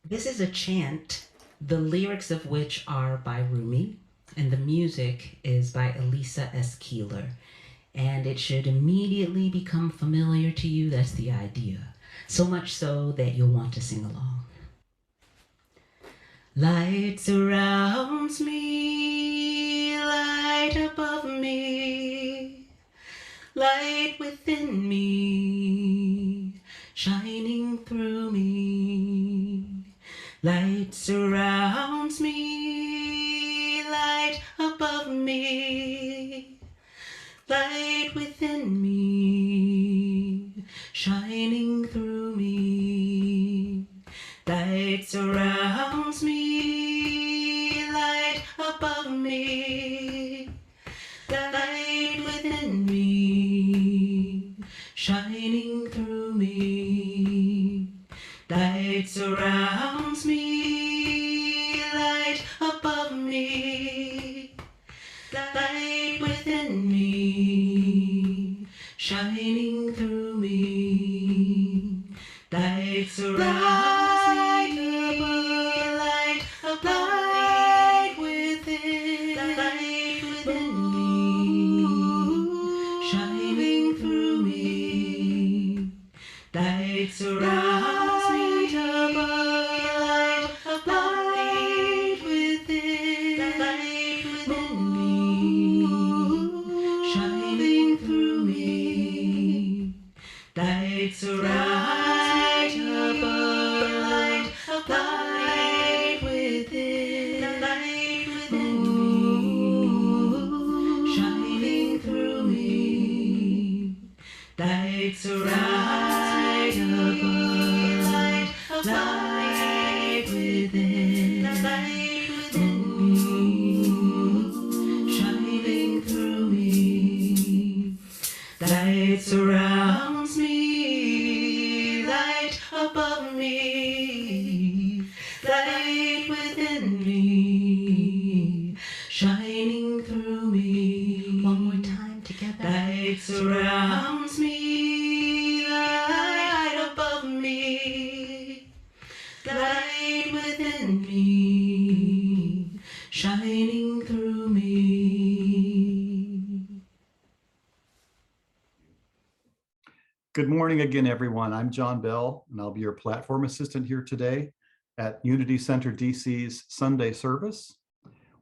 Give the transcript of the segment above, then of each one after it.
This is a chant, the lyrics of which are by Rumi, and the music is by Elisa S. Keeler. And it should immediately become familiar to you. That's the idea. So much so that you'll want to sing along. Light surrounds me, light above me, light within me, shining through me. Light surrounds me, light above me, light within me, shining through me. Light surrounds me, light above me, light within me, shining through me. Light surrounds me, light above me, light within me, shining through me. Light surrounds me, light above, light within me, shining through me. Light surrounds me, light above, light within me, shining through me. Light surrounds me, light above, light within me, shining through me. Light surrounds me, light above, light within me, shining through me. Light surrounds me, light above me, light within me, shining through me. One more time together. Light surrounds me, light above me, light within me, shining through me. Good morning again, everyone. I'm John Bell, and I'll be your platform assistant here today at Unity Center DC's Sunday service.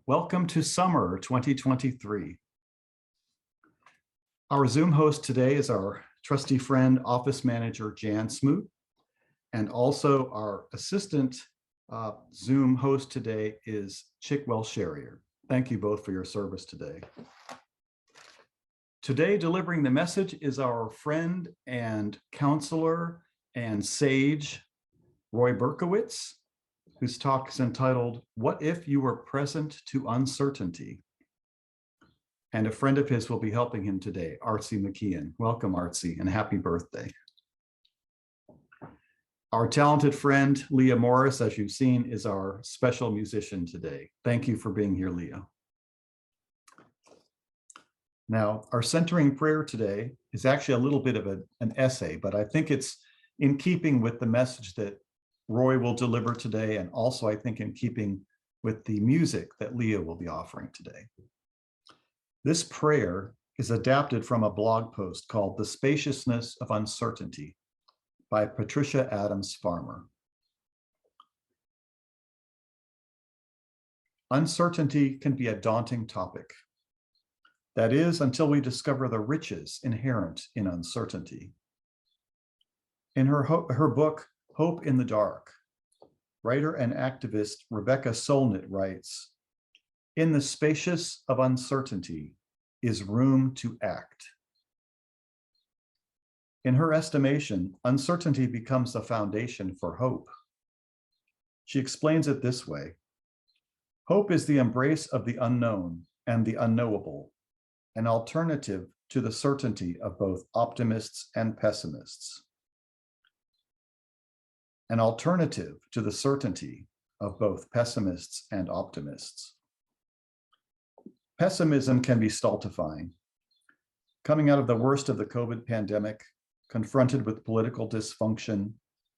Welcome to summer 2023. Our Zoom host today is our trusty friend, office manager, Jan Smoot, and also our assistant Zoom host today is Chickwell Sherrier. Thank you both for your service today. Today, delivering the message is our friend and counselor and sage, Roy Berkowitz, whose talk is entitled, "What If You Were Present to Uncertainty?" And a friend of his will be helping him today, Artsy McKeon. Welcome, Artsy, and happy birthday. Our talented friend, Lea Morris, as you've seen, is our special musician today. Thank you for being here, Lea. Now, our centering prayer today is actually a little bit of an essay, but I think it's in keeping with the message that Roy will deliver today, and also I think in keeping with the music that Lea will be offering today. This prayer is adapted from a blog post called "The Spaciousness of Uncertainty" by Patricia Adams Farmer. Uncertainty can be a daunting topic. That is, until we discover the riches inherent in uncertainty. In her book, Hope in the Dark, writer and activist Rebecca Solnit writes, "In the spacious of uncertainty is room to act." In her estimation, uncertainty becomes the foundation for hope. She explains it this way: hope is the embrace of the unknown and the unknowable, an alternative to the certainty of both optimists and pessimists. An alternative to the certainty of both pessimists and optimists. Pessimism can be stultifying. Coming out of the worst of the COVID pandemic, confronted with political dysfunction,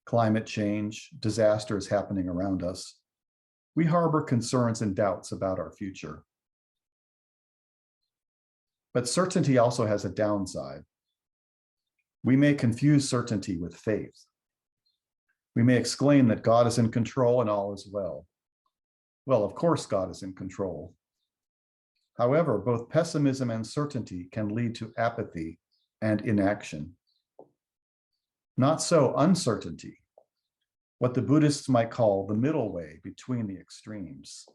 climate change, disasters happening around us, we harbor concerns and doubts about our future. But certainty also has a downside. We may confuse certainty with faith. We may exclaim that God is in control and all is well. Well, of course, God is in control. However, both pessimism and certainty can lead to apathy and inaction. Not so uncertainty, what the Buddhists might call the middle way between the extremes.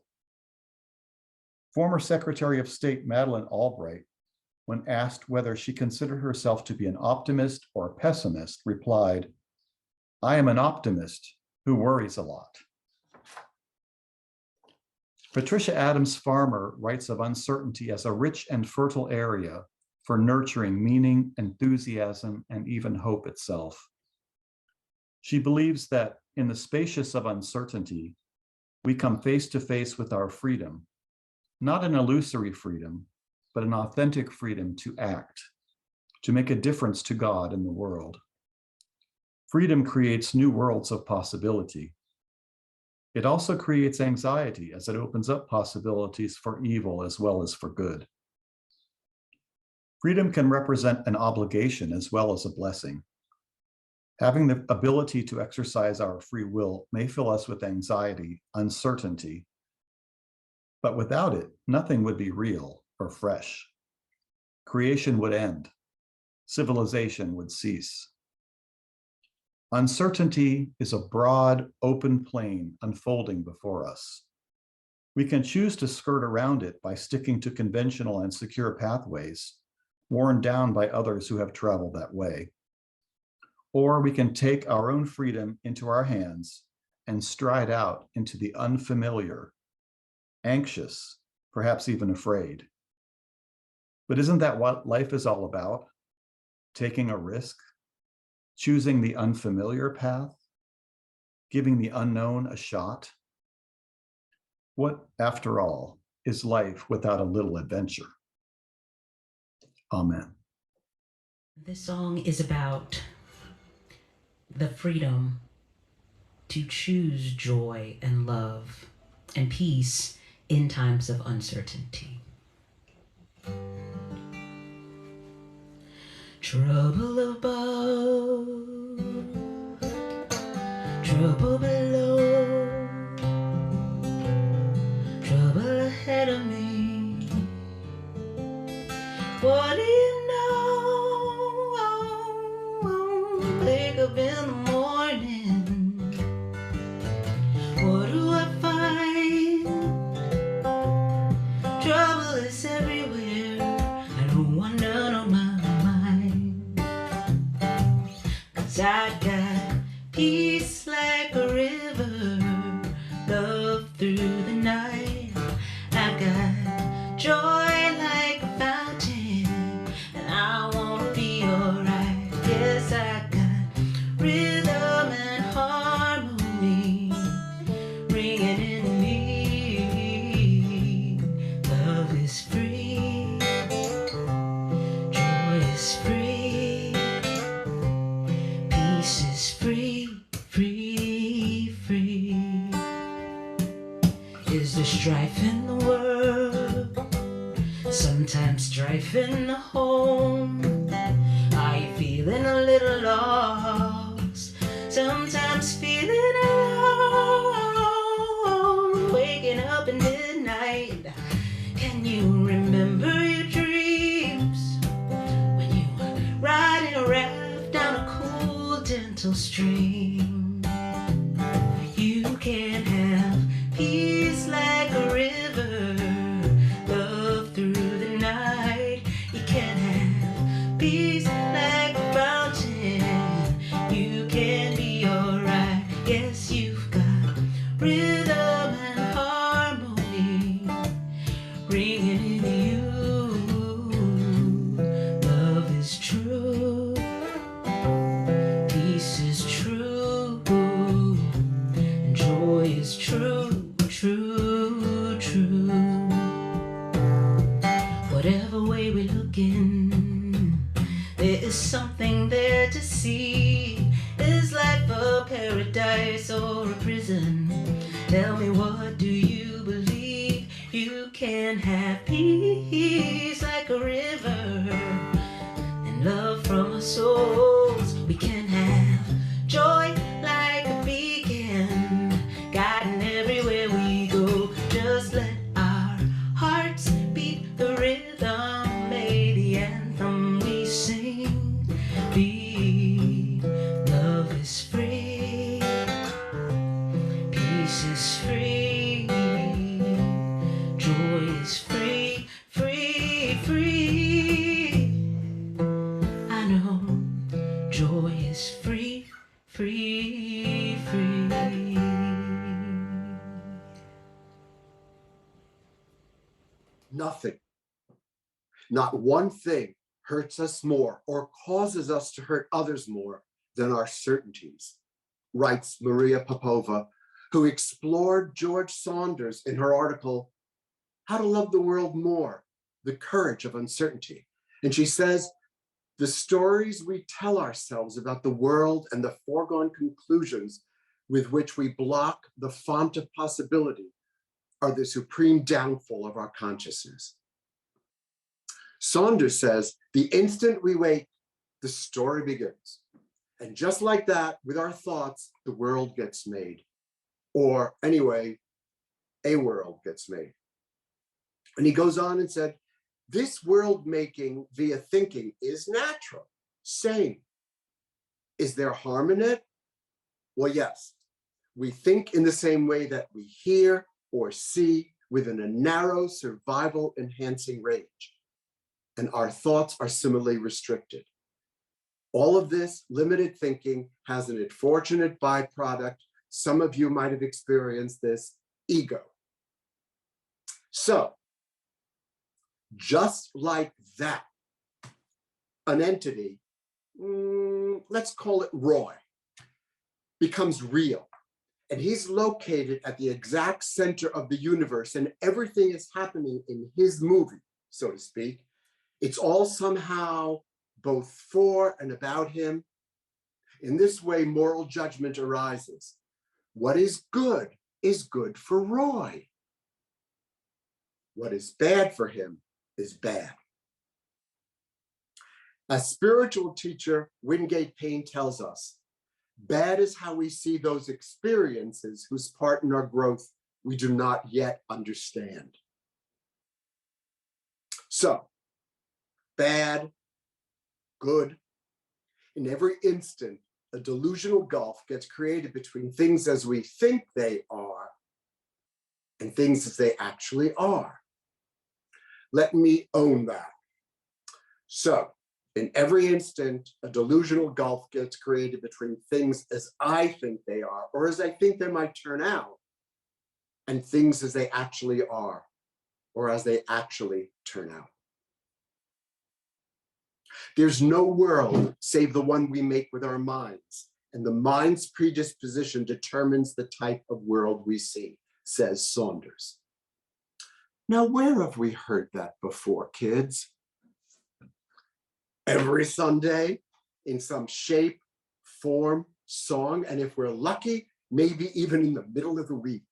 Former Secretary of State Madeleine Albright, when asked whether she considered herself to be an optimist or a pessimist, replied, "I am an optimist who worries a lot." Patricia Adams Farmer writes of uncertainty as a rich and fertile area for nurturing meaning, enthusiasm, and even hope itself. She believes that in the spacious of uncertainty, we come face to face with our freedom, not an illusory freedom, but an authentic freedom to act, to make a difference to God in the world. Freedom creates new worlds of possibility. It also creates anxiety as it opens up possibilities for evil as well as for good. Freedom can represent an obligation as well as a blessing. Having the ability to exercise our free will may fill us with anxiety, uncertainty, but without it, nothing would be real or fresh. Creation would end. Civilization would cease. Uncertainty is a broad, open plain unfolding before us. We can choose to skirt around it by sticking to conventional and secure pathways, worn down by others who have traveled that way. Or we can take our own freedom into our hands and stride out into the unfamiliar, anxious, perhaps even afraid. But isn't that what life is all about? Taking a risk, choosing the unfamiliar path, giving the unknown a shot. What, after all, is life without a little adventure? Amen. This song is about the freedom to choose joy and love and peace in times of uncertainty. Trouble above, trouble below, trouble ahead of me. What do you know? Wake up in the morning. What do I find? Trouble is everywhere. I don't want none on my mind. 'Cause I got peace like a river, love through the night. I got joy like a fountain, and I wanna be alright. Yes, I got rhythm and harmony ringing in me. Love is free, joy is free, peace is free, free, free. Is there strife in the world? Sometimes strife in the home. Are you feeling a little lost? Sometimes feeling alone. Waking up in midnight. Can you remember your dreams? When you were riding a raft down a cool, gentle stream. You can have peace like a river, love through the night. You can have peace like a fountain. You can be alright. Yes, you've got rhythm and harmony ringing in you. Love is true, peace is true, paradise or a prison. Tell me, what do you believe? You can have peace like a river and love from our souls. We can have joy like a beacon, guiding everywhere we go. Just let our hearts beat the rhythm, may the anthem we sing be. Love is free, peace is free, joy is free, free, free. I know joy is free, free, free. Nothing, not one thing hurts us more or causes us to hurt others more than our certainties, writes Maria Popova, who explored George Saunders in her article, How to Love the World More, The Courage of Uncertainty. And she says, the stories we tell ourselves about the world and the foregone conclusions with which we block the font of possibility are the supreme downfall of our consciousness. Saunders says, the instant we wake, the story begins. And just like that, with our thoughts, the world gets made. Or anyway, a world gets made. And he goes on and said, this world making via thinking is natural, sane. Is there harm in it? Well, yes. We think in the same way that we hear or see within a narrow survival enhancing range. And our thoughts are similarly restricted. All of this limited thinking has an unfortunate byproduct. Some of you might have experienced this, ego. So, just like that, an entity, let's call it Roy, becomes real. And he's located at the exact center of the universe, and everything is happening in his movie, so to speak. It's all somehow both for and about him. In this way, moral judgment arises. What is good for Roy. What is bad for him is bad. As spiritual teacher Wingate Payne tells us, bad is how we see those experiences whose part in our growth we do not yet understand. So, bad, good. In every instant, a delusional gulf gets created between things as we think they are and things as they actually are. Let me own that. So, in every instant, a delusional gulf gets created between things as I think they are, or as I think they might turn out, and things as they actually are, or as they actually turn out. There's no world save the one we make with our minds, and the mind's predisposition determines the type of world we see, says Saunders. Now, where have we heard that before, kids? Every Sunday, in some shape, form, song, and if we're lucky, maybe even in the middle of the week.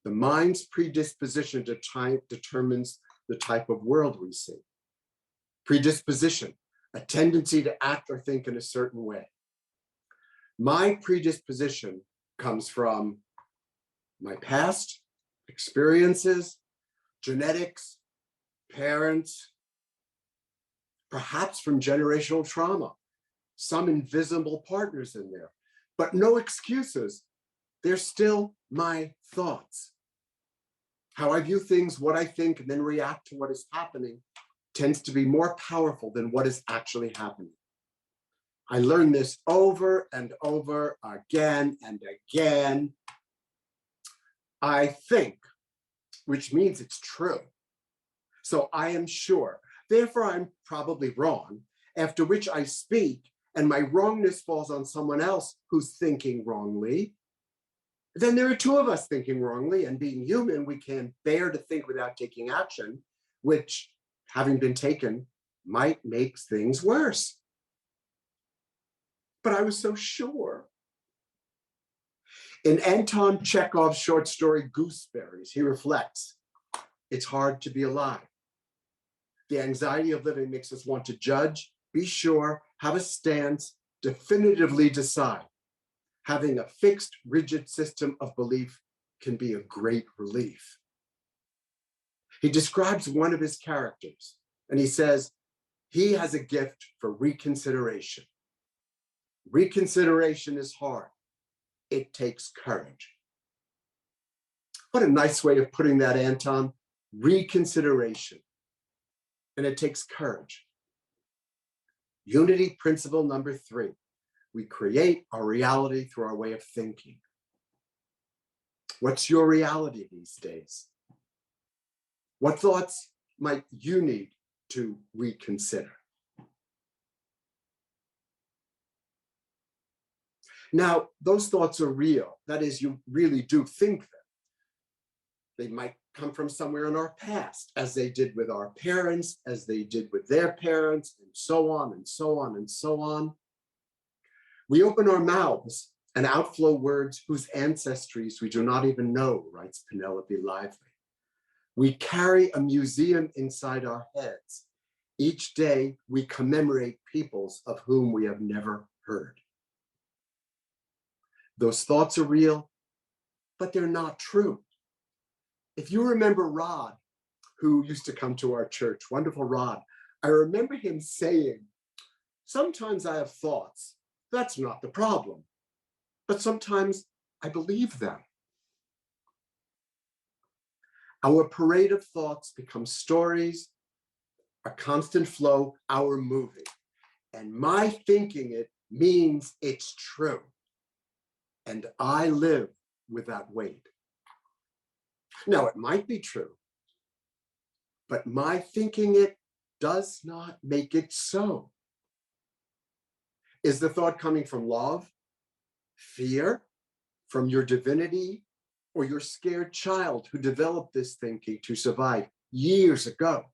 The mind's predisposition to time determines the type of world we see. Predisposition, a tendency to act or think in a certain way. My predisposition comes from my past, experiences, genetics, parents, perhaps from generational trauma, some invisible partners in there, but no excuses. They're still my thoughts. How I view things, what I think, and then react to what is happening tends to be more powerful than what is actually happening. I learned this over and over again and again. I think, which means it's true. So I am sure. Therefore, I'm probably wrong, after which I speak, and my wrongness falls on someone else who's thinking wrongly. Then there are two of us thinking wrongly, and being human, we can't bear to think without taking action, which, having been taken, might make things worse. but I was so sure. In Anton Chekhov's short story, Gooseberries, he reflects, it's hard to be alive. The anxiety of living makes us want to judge, be sure, have a stance, definitively decide. Having a fixed, rigid system of belief can be a great relief. He describes one of his characters, and he says, he has a gift for reconsideration. Reconsideration is hard. It takes courage. What a nice way of putting that, Anton. Reconsideration. And it takes courage. Unity principle number 3. We create our reality through our way of thinking. What's your reality these days? What thoughts might you need to reconsider? Now, those thoughts are real. That is, you really do think them. They might come from somewhere in our past, as they did with our parents, as they did with their parents, and so on and so on and so on. We open our mouths and outflow words whose ancestries we do not even know, writes Penelope Lively. We carry a museum inside our heads. Each day we commemorate peoples of whom we have never heard. Those thoughts are real, but they're not true. If you remember Rod, who used to come to our church, wonderful Rod, I remember him saying, sometimes I have thoughts, that's not the problem, but sometimes I believe them. Our parade of thoughts becomes stories, a constant flow, our movie. And my thinking it means it's true. And I live with that weight. Now, it might be true, but my thinking it does not make it so. Is the thought coming from love, fear, from your divinity, or your scared child who developed this thinking to survive years ago?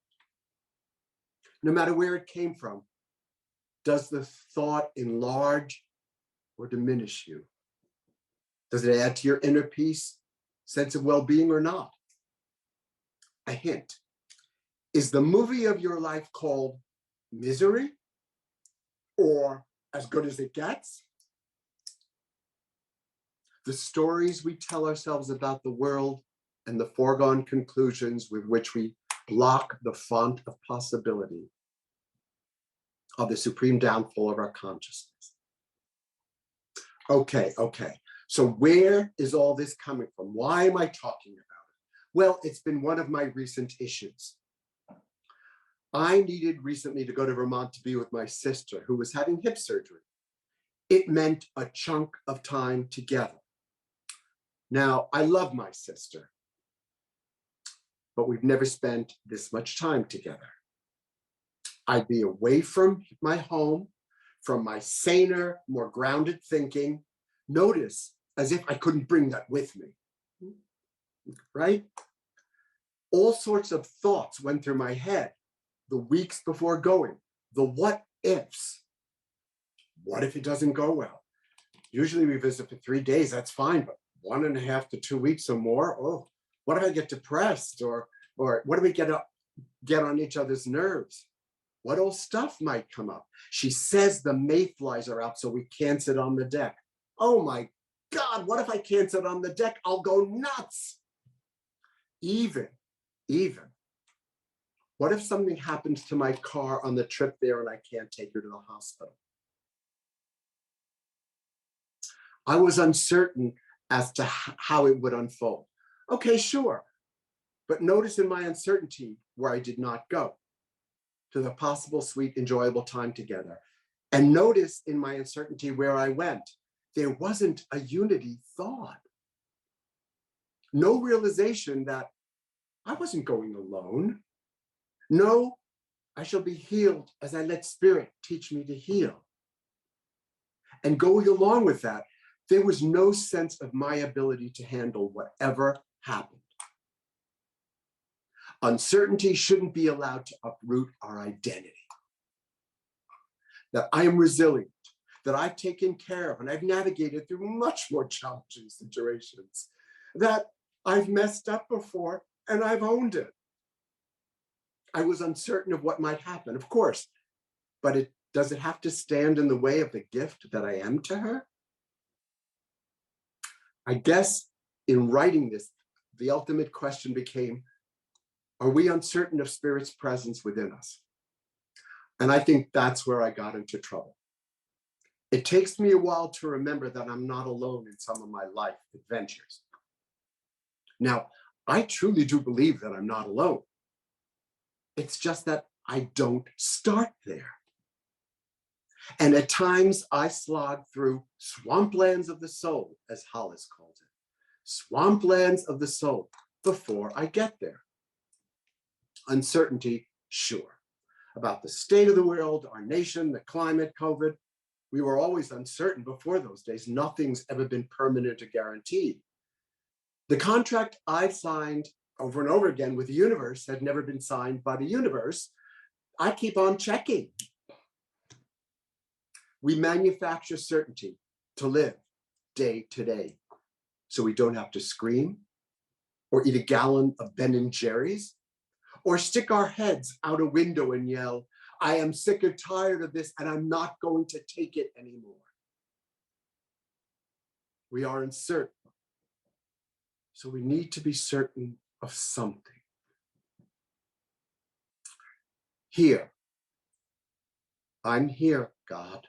No matter where it came from, does the thought enlarge or diminish you? Does it add to your inner peace, sense of well-being or not? A hint. Is the movie of your life called Misery or As Good as It Gets? The stories we tell ourselves about the world and the foregone conclusions with which we block the font of possibility are the supreme downfall of our consciousness. Okay. So where is all this coming from? Why am I talking about it? Well, it's been one of my recent issues. I needed recently to go to Vermont to be with my sister who was having hip surgery. It meant a chunk of time together. Now, I love my sister, but we've never spent this much time together. I'd be away from my home, from my saner, more grounded thinking. Notice, as if I couldn't bring that with me, right? All sorts of thoughts went through my head the weeks before going, the what ifs. What if it doesn't go well? Usually we visit for 3 days, that's fine, but 1.5 to 2 weeks or more, oh, what if I get depressed? Or what do we get on each other's nerves? What old stuff might come up? She says the mayflies are out, so we can't sit on the deck. Oh my God, what if I can't sit on the deck? I'll go nuts. Even, what if something happens to my car on the trip there and I can't take her to the hospital? I was uncertain as to how it would unfold. Okay, sure. But notice in my uncertainty where I did not go, to the possible, sweet, enjoyable time together. And notice in my uncertainty where I went, there wasn't a unity thought. No realization that I wasn't going alone. No, I shall be healed as I let spirit teach me to heal. And going along with that, there was no sense of my ability to handle whatever happened. Uncertainty shouldn't be allowed to uproot our identity. That I am resilient, that I've taken care of and I've navigated through much more challenging situations, that I've messed up before and I've owned it. I was uncertain of what might happen, of course, but does it have to stand in the way of the gift that I am to her? I guess in writing this, the ultimate question became, are we uncertain of Spirit's presence within us? And I think that's where I got into trouble. It takes me a while to remember that I'm not alone in some of my life adventures. Now, I truly do believe that I'm not alone. It's just that I don't start there. And at times I slog through swamplands of the soul, as Hollis called it. Swamplands of the soul before I get there. Uncertainty, sure. About the state of the world, our nation, the climate, COVID. We were always uncertain before those days. Nothing's ever been permanent or guaranteed. The contract I signed over and over again with the universe had never been signed by the universe. I keep on checking. We manufacture certainty to live day to day, so we don't have to scream or eat a gallon of Ben & Jerry's or stick our heads out a window and yell, I am sick and tired of this and I'm not going to take it anymore. We are uncertain, so we need to be certain of something. Here, I'm here, God.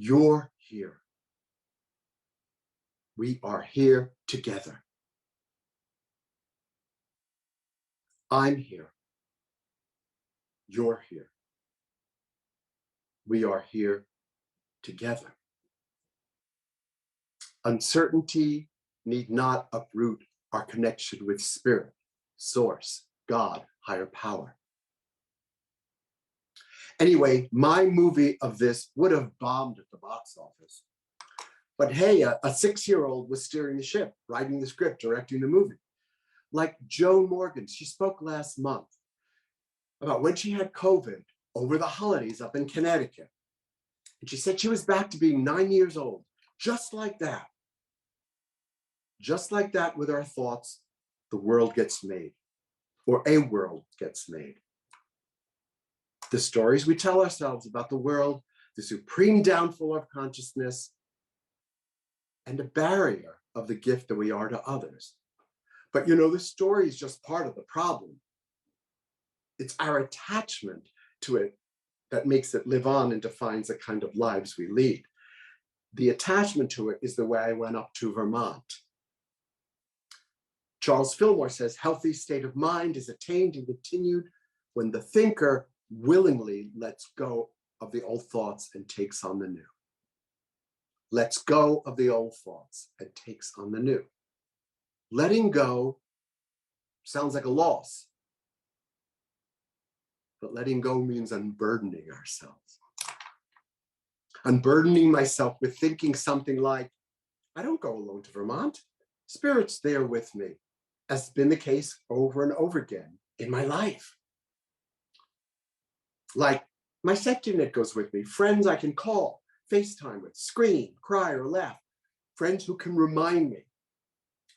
You're here. We are here together. I'm here. You're here. We are here together. Uncertainty need not uproot our connection with Spirit, Source, God, higher power. Anyway, my movie of this would have bombed at the box office. But hey, a 6-year-old was steering the ship, writing the script, directing the movie. Like Joan Morgan, she spoke last month about when she had COVID over the holidays up in Connecticut. And she said she was back to being 9 years old, just like that. Just like that with our thoughts, the world gets made, or a world gets made. The stories we tell ourselves about the world, the supreme downfall of consciousness, and a barrier of the gift that we are to others. But you know, the story is just part of the problem. It's our attachment to it that makes it live on and defines the kind of lives we lead. The attachment to it is the way I went up to Vermont. Charles Fillmore says, healthy state of mind is attained and continued when the thinker willingly lets go of the old thoughts and takes on the new. Lets go of the old thoughts and takes on the new. Letting go sounds like a loss, but letting go means unburdening ourselves. Unburdening myself with thinking something like, I don't go alone to Vermont. Spirit's there with me, as has been the case over and over again in my life. Like my safety net goes with me, friends I can call, FaceTime with, scream, cry, or laugh, friends who can remind me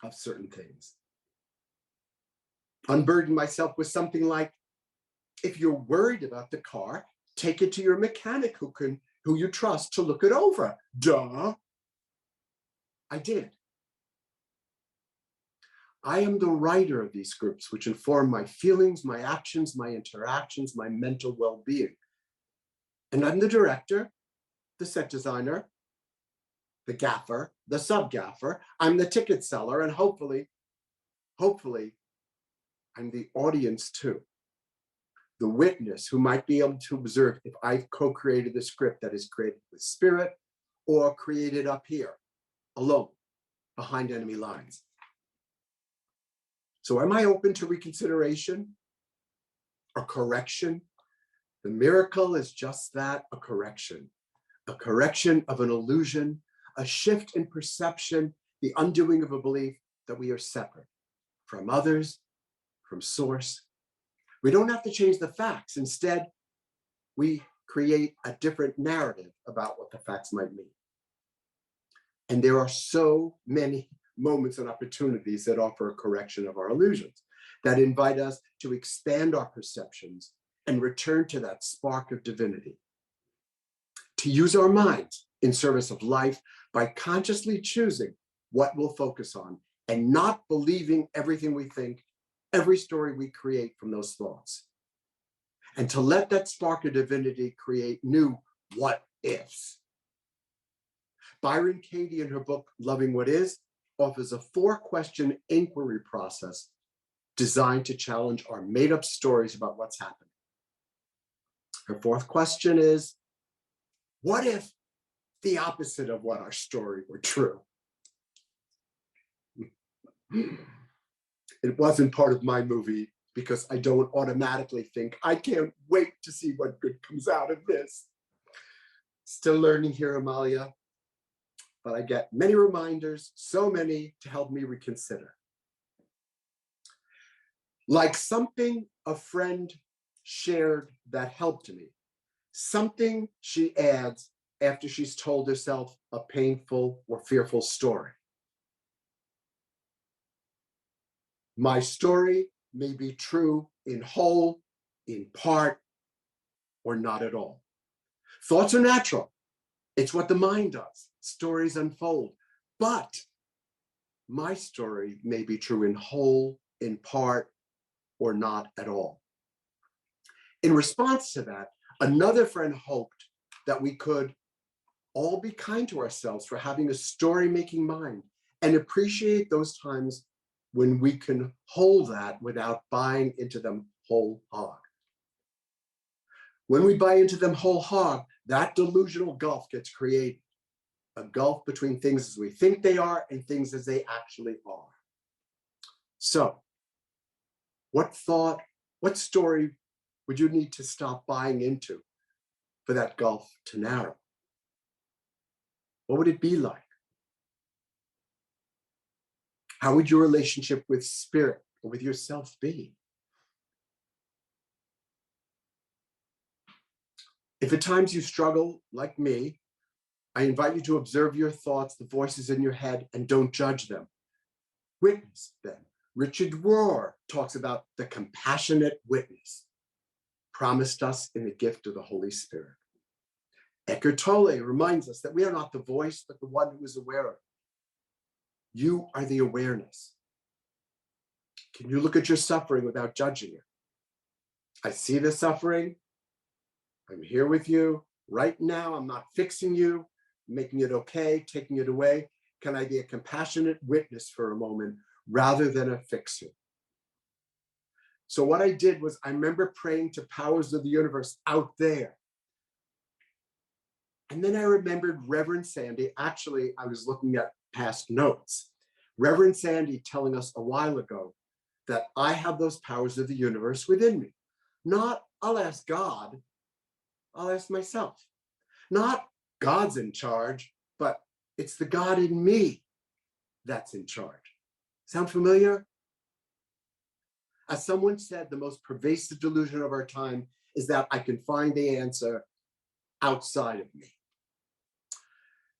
of certain things. Unburden myself with something like, if you're worried about the car, take it to your mechanic who you trust to look it over. Duh. I did. I am the writer of these scripts, which inform my feelings, my actions, my interactions, my mental well-being. And I'm the director, the set designer, the gaffer, the sub-gaffer. I'm the ticket seller, and hopefully, I'm the audience too. The witness who might be able to observe if I've co-created the script that is created with Spirit or created up here, alone, behind enemy lines. So am I open to reconsideration or correction? The miracle is just that, a correction of an illusion, a shift in perception, the undoing of a belief that we are separate from others, from source. We don't have to change the facts. Instead, we create a different narrative about what the facts might mean. And there are so many moments and opportunities that offer a correction of our illusions, that invite us to expand our perceptions and return to that spark of divinity. To use our minds in service of life by consciously choosing what we'll focus on and not believing everything we think, every story we create from those thoughts. And to let that spark of divinity create new what ifs. Byron Katie, in her book, Loving What Is, offers a 4-question inquiry process designed to challenge our made-up stories about what's happening. Her 4th question is, what if the opposite of what our story were true? It wasn't part of my movie because I don't automatically think, I can't wait to see what good comes out of this. Still learning here, Amalia, but I get many reminders, so many to help me reconsider. Like something a friend shared that helped me, something she adds after she's told herself a painful or fearful story. My story may be true in whole, in part, or not at all. Thoughts are natural. It's what the mind does. Stories unfold. But my story may be true in whole, in part, or not at all. In response to that, another friend hoped that we could all be kind to ourselves for having a story-making mind and appreciate those times when we can hold that without buying into them whole hog. When we buy into them whole hog, that delusional gulf gets created, a gulf between things as we think they are and things as they actually are. So, what thought, what story would you need to stop buying into for that gulf to narrow? What would it be like? How would your relationship with spirit or with yourself be? If at times you struggle, like me, I invite you to observe your thoughts, the voices in your head, and don't judge them. Witness them. Richard Rohr talks about the compassionate witness promised us in the gift of the Holy Spirit. Eckhart Tolle reminds us that we are not the voice, but the one who is aware of it. You are the awareness. Can you look at your suffering without judging it? I see the suffering. I'm here with you. Right now, I'm not fixing you, making it okay, taking it away. Can I be a compassionate witness for a moment rather than a fixer? So what I did was I remember praying to powers of the universe out there. And then I remembered Reverend Sandy. Actually, I was looking at past notes. Reverend Sandy telling us a while ago that I have those powers of the universe within me. Not, I'll ask God, I'll ask myself. Not God's in charge, but it's the God in me that's in charge. Sound familiar? As someone said, the most pervasive delusion of our time is that I can find the answer outside of me.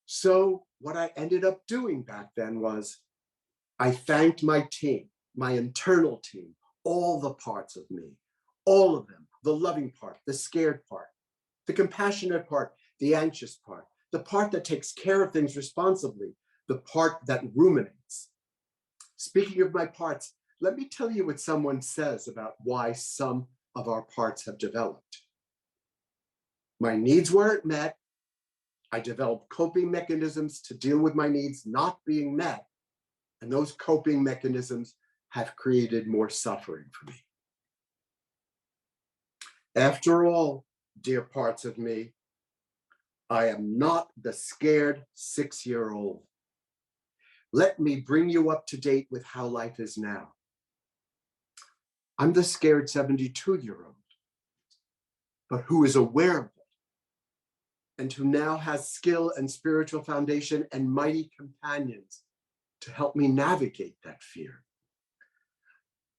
So what I ended up doing back then was I thanked my team, my internal team, all the parts of me, all of them, the loving part, the scared part, the compassionate part, the anxious part, the part that takes care of things responsibly, the part that ruminates. Speaking of my parts, let me tell you what someone says about why some of our parts have developed. My needs weren't met. I developed coping mechanisms to deal with my needs not being met. And those coping mechanisms have created more suffering for me. After all, dear parts of me, I am not the scared 6-year-old. Let me bring you up to date with how life is now. I'm the scared 72-year-old, but who is aware of it and who now has skill and spiritual foundation and mighty companions to help me navigate that fear.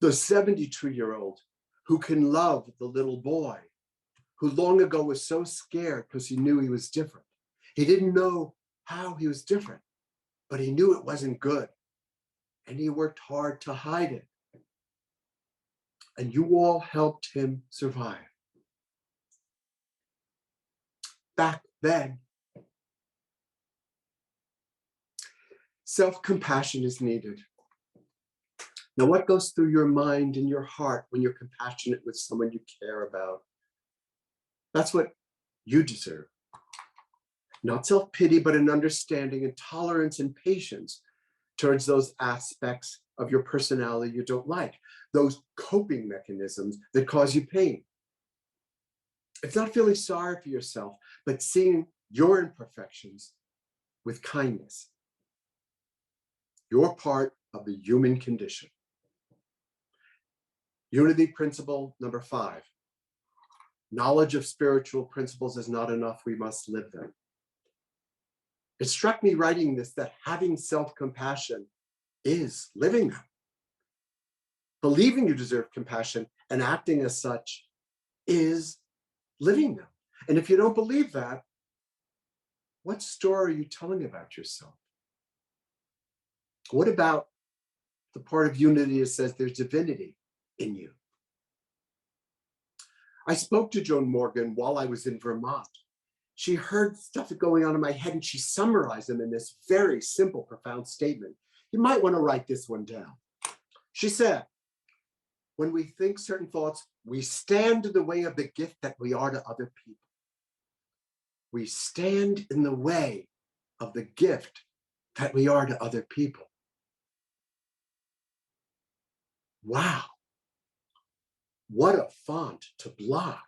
The 72-year-old who can love the little boy who long ago was so scared because he knew he was different. He didn't know how he was different, but he knew it wasn't good. And he worked hard to hide it. And you all helped him survive. Back then, self-compassion is needed. Now, what goes through your mind and your heart when you're compassionate with someone you care about? That's what you deserve. Not self-pity, but an understanding and tolerance and patience towards those aspects of your personality you don't like, those coping mechanisms that cause you pain. It's not feeling sorry for yourself, but seeing your imperfections with kindness. You're part of the human condition. Unity principle number 5. Knowledge of spiritual principles is not enough. We must live them. It struck me writing this that having self-compassion is living them. Believing you deserve compassion and acting as such is living them. And if you don't believe that, what story are you telling about yourself? What about the part of unity that says there's divinity in you? I spoke to Joan Morgan while I was in Vermont. She heard stuff going on in my head and she summarized them in this very simple, profound statement. You might want to write this one down. She said, when we think certain thoughts, we stand in the way of the gift that we are to other people. We stand in the way of the gift that we are to other people. Wow. What a font to block.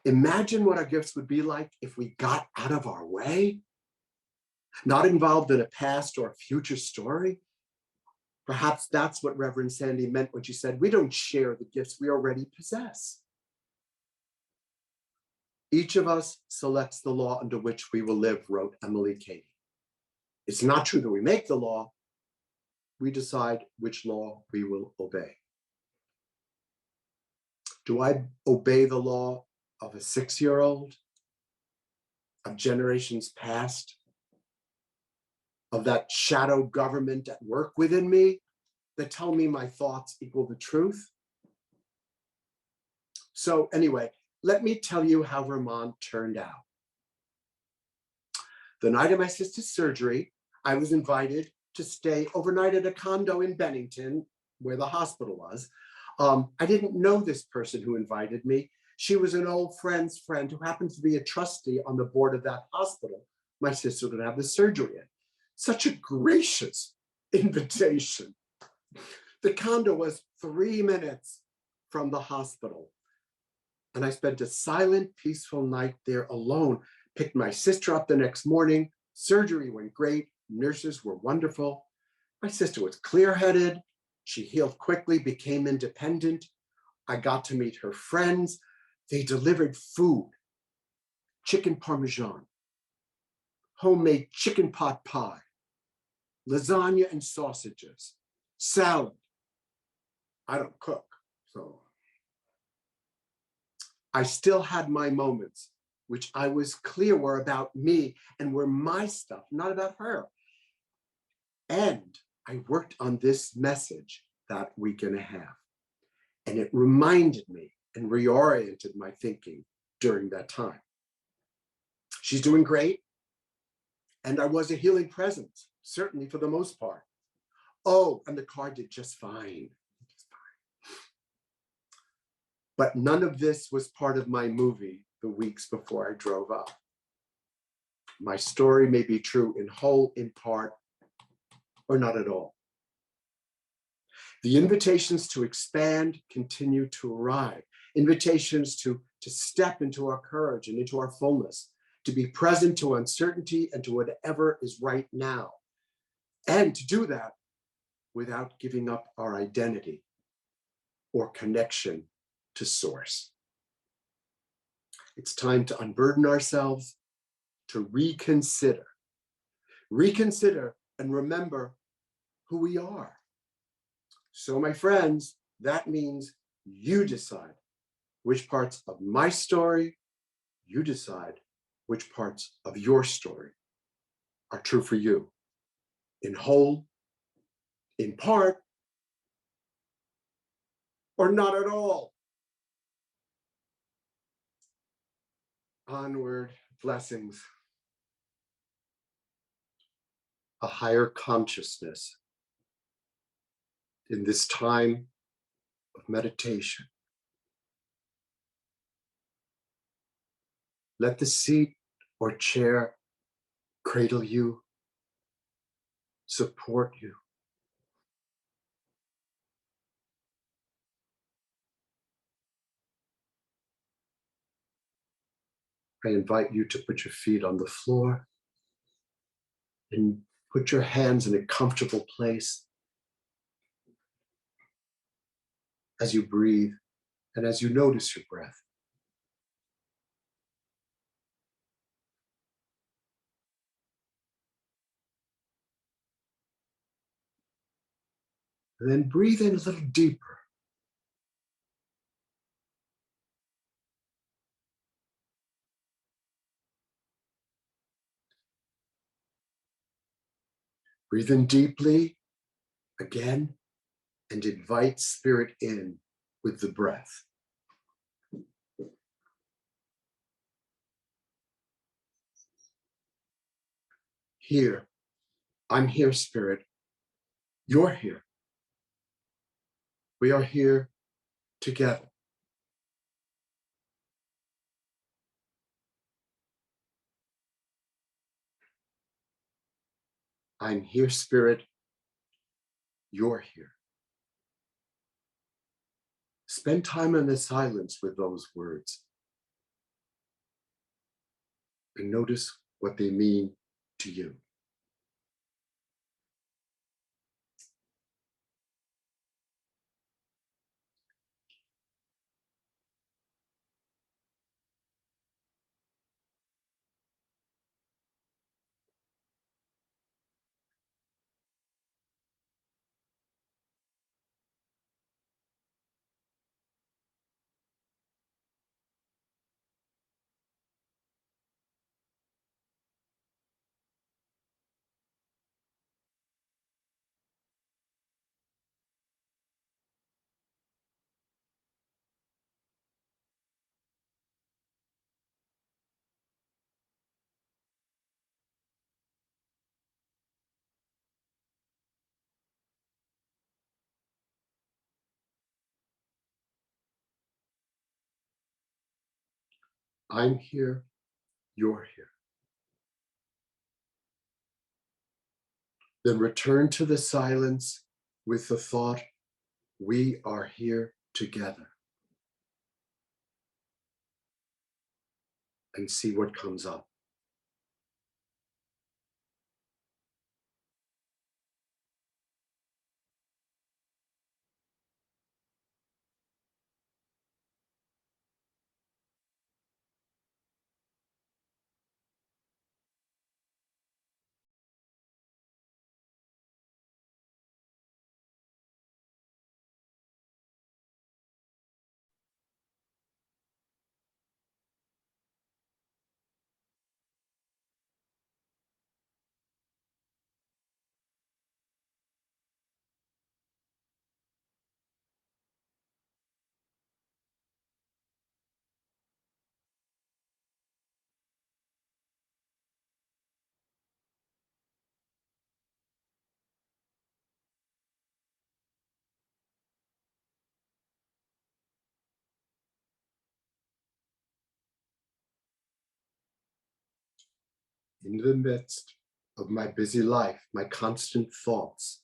Imagine what our gifts would be like if we got out of our way, not involved in a past or a future story. Perhaps that's what Reverend Sandy meant when she said, we don't share the gifts we already possess. Each of us selects the law under which we will live, wrote Emily Cady. It's not true that we make the law. We decide which law we will obey. Do I obey the law of a 6-year-old, of generations past, of that shadow government at work within me that tell me my thoughts equal the truth? So anyway, let me tell you how Vermont turned out. The night of my sister's surgery, I was invited to stay overnight at a condo in Bennington, where the hospital was. I didn't know this person who invited me. She was an old friend's friend who happened to be a trustee on the board of that hospital my sister would have the surgery in. Such a gracious invitation. The condo was 3 minutes from the hospital. And I spent a silent, peaceful night there alone. Picked my sister up the next morning. Surgery went great. Nurses were wonderful. My sister was clear-headed. She healed quickly, became independent. I got to meet her friends. They delivered food, chicken parmesan, homemade chicken pot pie, lasagna and sausages, salad. I don't cook, so. I still had my moments, which I was clear were about me and were my stuff, not about her. And I worked on this message that week and a half. And it reminded me and reoriented my thinking during that time. She's doing great. And I was a healing presence, certainly for the most part. Oh, and the car did just fine. But none of this was part of my movie the weeks before I drove up. My story may be true in whole, in part, or not at all. The invitations to expand continue to arrive. Invitations to step into our courage and into our fullness, to be present to uncertainty and to whatever is right now. And to do that without giving up our identity or connection to source. It's time to unburden ourselves, to reconsider and remember who we are. So my friends, that means you decide which parts of my story, you decide which parts of your story are true for you, in whole, in part, or not at all. Onward, blessings. A higher consciousness in this time of meditation. Let the seat or chair cradle you, support you. I invite you to put your feet on the floor and put your hands in a comfortable place as you breathe and as you notice your breath. And then breathe in a little deeper. Breathe in deeply again and invite spirit in with the breath. Here, I'm here, spirit. You're here. We are here together. I'm here, spirit. You're here. Spend time in the silence with those words and notice what they mean to you. I'm here, you're here. Then return to the silence with the thought, we are here together. And see what comes up. In the midst of my busy life, my constant thoughts,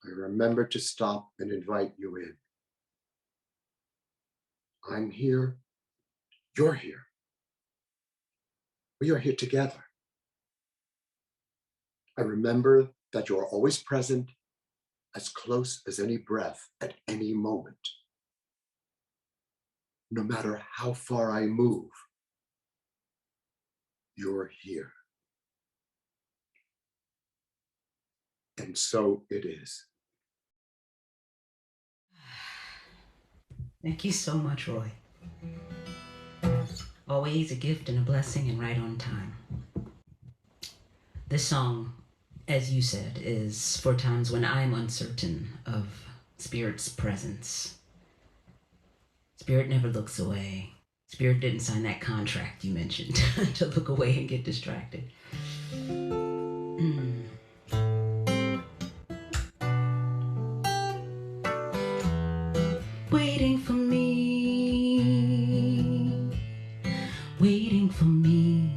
I remember to stop and invite you in. I'm here, you're here. We are here together. I remember that you are always present, as close as any breath at any moment. No matter how far I move, you're here. And so it is. Thank you so much, Roy. Always a gift and a blessing and right on time. This song, as you said, is for times when I'm uncertain of Spirit's presence. Spirit never looks away. Spirit didn't sign that contract you mentioned to look away and get distracted. Waiting for me, waiting for me,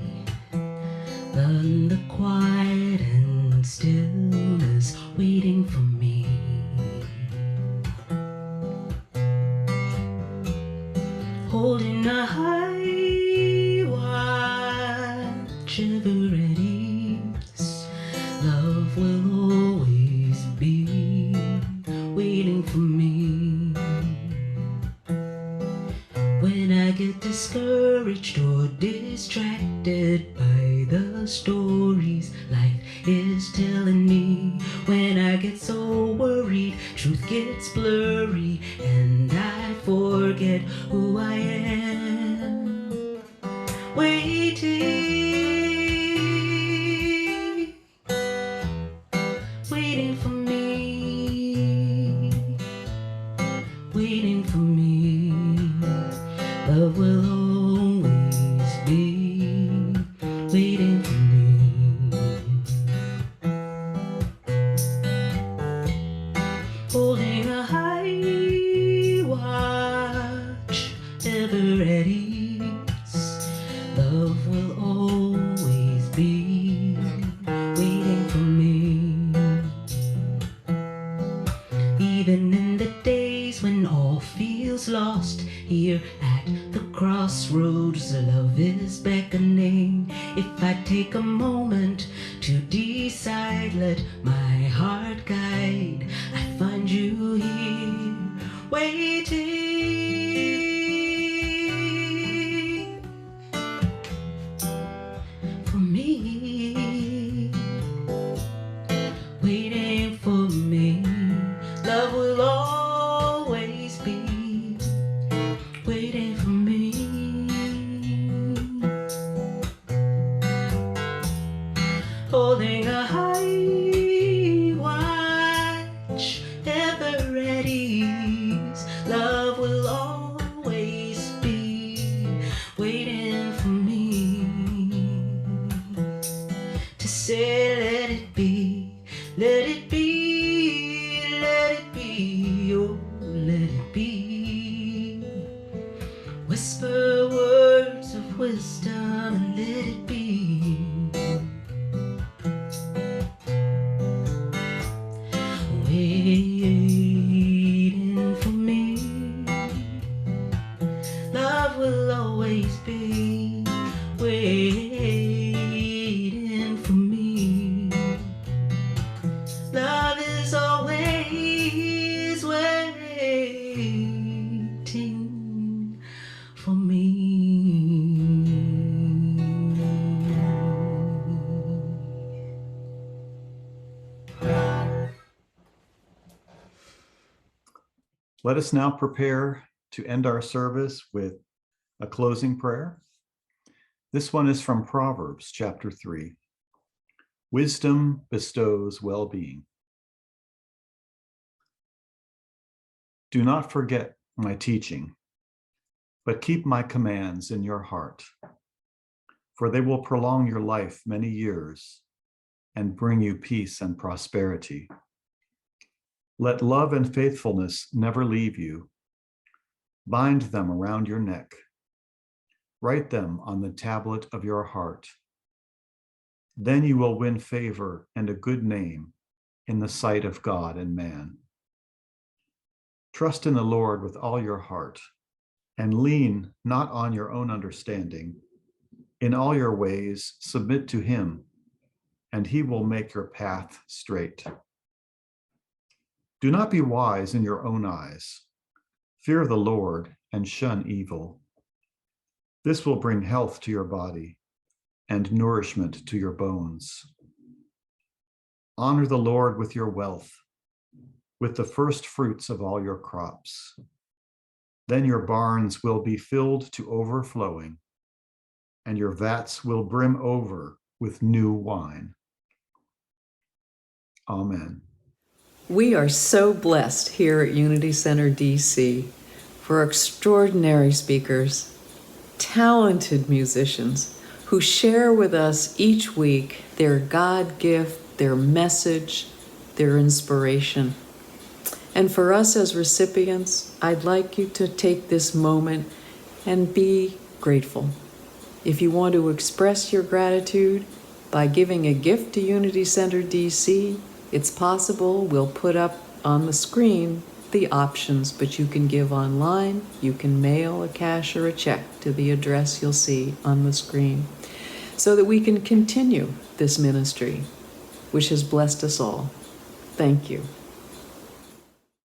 in the quiet and stillness, waiting for me. Holding a high watch ever at ease, love will always be waiting for me. When I get discouraged or distracted by the stories life is telling me, when I get so worried, truth gets blurry and I forget who I am. Waiting, waiting for me, waiting for me. Love will always be waiting for me. Holding a high watch, ever at ease. Love will always be waiting for me. Even in the days when all feels lost, here at the crossroads, love is beckoning. If I take a moment to decide, let my heart guide, I find you here, waiting for me, waiting for me. Love will always be waiting for me. Holding a high watch, ever at ease. Love will always be waiting for me. To say let it be, let it be, let it be, oh let it be. Whisper words of wisdom and let it be. Waiting for me. Love will always be waiting for me. Love is always waiting for me. Let us now prepare to end our service with a closing prayer. This one is from Proverbs chapter 3. Wisdom bestows well-being. Do not forget my teaching, but keep my commands in your heart, for they will prolong your life many years and bring you peace and prosperity. Let love and faithfulness never leave you. Bind them around your neck. Write them on the tablet of your heart. Then you will win favor and a good name in the sight of God and man. Trust in the Lord with all your heart and lean not on your own understanding. In all your ways, submit to him, and he will make your path straight. Do not be wise in your own eyes. Fear the Lord and shun evil. This will bring health to your body and nourishment to your bones. Honor the Lord with your wealth, with the first fruits of all your crops. Then your barns will be filled to overflowing, and your vats will brim over with new wine. Amen. We are so blessed here at Unity Center DC for extraordinary speakers, talented musicians who share with us each week their God gift, their message, their inspiration. And for us as recipients, I'd like you to take this moment and be grateful. If you want to express your gratitude by giving a gift to Unity Center DC, it's possible. We'll put up on the screen the options, but you can give online, you can mail a cash or a check to the address you'll see on the screen, so that we can continue this ministry, which has blessed us all. Thank you.